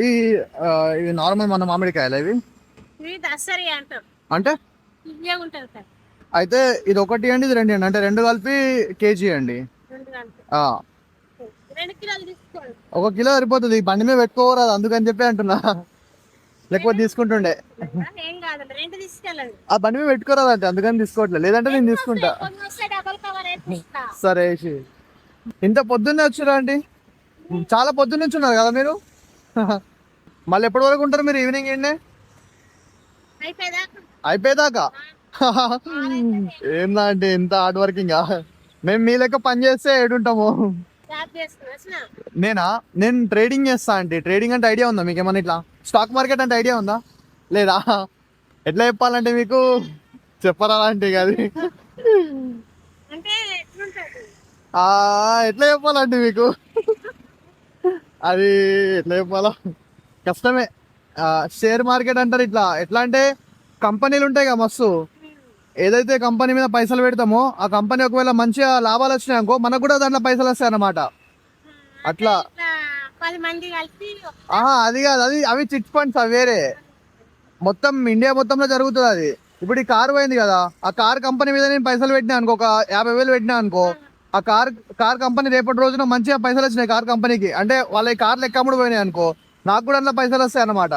ఈ ఆ, ఇవి నార్మల్ మన మామిడికాయలు ఇవి ఇవి దసరి అంటాం. అంటే ఇవే ఉంటుంది సార్. అయితే ఇది ఒకటి అండి, ఇది రెండు అండి, అంటే రెండు కలిపి కేజీ అండి. 2 గంటలు. ఆ 2 కిలోలు తీసుకోండి. 1 కిలో సరిపోతుంది, బండి మీద పెట్టుకోరాదు అందుకని చెప్పి అంటున్నా. లేకపోతే తీసుకుంటుండే. ఏం కాదు, 2 తీసుకెళ్ళండి. ఆ బండి మీద పెట్టుకోరాదు అంటే అందుకని తీసుకోవట్లేదు, లేదంటే నేను తీసుకుంటా. కొన్ని వస్తే డబల్ కవర్ వేసిస్తా. సరే వేసి. ఇంత పొద్దున్నే వచ్చారా అండి? చాలా పొద్దున్న నుంచి ఉన్నారు కదా మీరు. మళ్ళీ ఎప్పటి వరకు ఉంటారు మీరు ఈవినింగ్ ఏంటి అయిపోయేదాకా. అయిపోయేదాకా? ఏందా అంటే ఇంత హార్డ్ వర్కింగ్. మేము మీ లెక్క పని చేస్తే ఏడుంటాము. జాబ్ చేస్తున్నా. నేను ట్రేడింగ్ చేస్తా అండి. ట్రేడింగ్ అంటే ఐడియా ఉందా మీకు? ఏమన్నా ఇట్లా స్టాక్ మార్కెట్ అంటే ఐడియా ఉందా లేదా? ఎట్లా చెప్పాలంటే మీకు చెప్పరా అంటే అది అంటే ఎట్లుంటది? ఎట్లా చెప్పాలంటే మీకు అది ఎట్లా చెప్పాలా కష్టమే. షేర్ మార్కెట్ అంటారు ఇట్లా. ఎట్లా అంటే కంపెనీలు ఉంటాయి కదా మస్తు, ఏదైతే కంపెనీ మీద పైసలు పెడతామో ఆ కంపెనీ ఒకవేళ మంచిగా లాభాలు వచ్చినాయి అనుకో మనకు కూడా దాంట్లో పైసలు వస్తాయి అన్నమాట. అట్లా 10 మంది కలిసి అది కాదు, అవి చిట్ ఫండ్స్, అవి వేరే. మొత్తం ఇండియా మొత్తంలో జరుగుతుంది అది. ఇప్పుడు ఈ కారు పోయింది కదా, ఆ కార్ కంపెనీ మీద నేను పైసలు పెట్టినా అనుకో, ఒక 50,000 పెట్టినా అనుకో, ఆ కార్ కంపెనీ రేపటి రోజున మంచిగా పైసలు వచ్చినాయి కార్ కంపెనీకి, అంటే వాళ్ళ ఈ కార్లు ఎక్కముడు పోయినాయి అనుకో నాకు కూడా అట్లా పైసలు వస్తాయి అన్నమాట.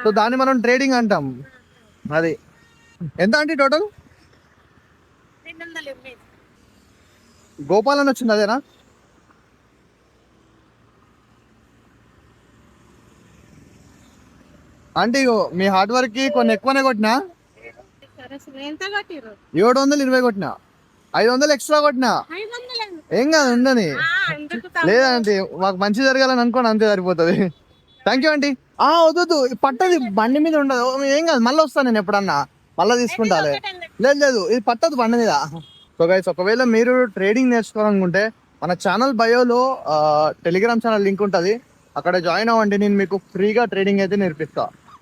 సో దాన్ని మనం ట్రేడింగ్ అంటాం. అది ఎంత అంటే టోటల్ 220. గోపాల్ అని వచ్చింది అదేనా? అంటే ఇగో మీ హార్డ్ వర్క్ కి కొన్ని ఎక్కువనే కొట్టినా. ఎంత కట్టిరు? 720 కొట్టినా, 500 ఎక్స్ట్రా కొట్టినా. 500. ఏం కాదు ఉండని. లేదంటే మాకు మంచి జరగాలని అనుకోండి, అంతే సరిపోతుంది. థ్యాంక్ యూ అండి. వద్దు పట్టది, బండి మీద ఉండదు. ఏం కాదు, మళ్ళీ వస్తాను నేను ఎప్పుడన్నా, మళ్ళీ తీసుకుంటాలే. లేదు ఇది పట్టదు బండి మీద. సో గైస్, ఒకవేళ మీరు ట్రేడింగ్ నేర్చుకోవాలనుకుంటే మన ఛానల్ బయోలో టెలిగ్రామ్ ఛానల్ లింక్ ఉంటుంది, అక్కడ జాయిన్ అవ్వండి. నేను మీకు ఫ్రీగా ట్రేడింగ్ అయితే నేర్పిస్తా.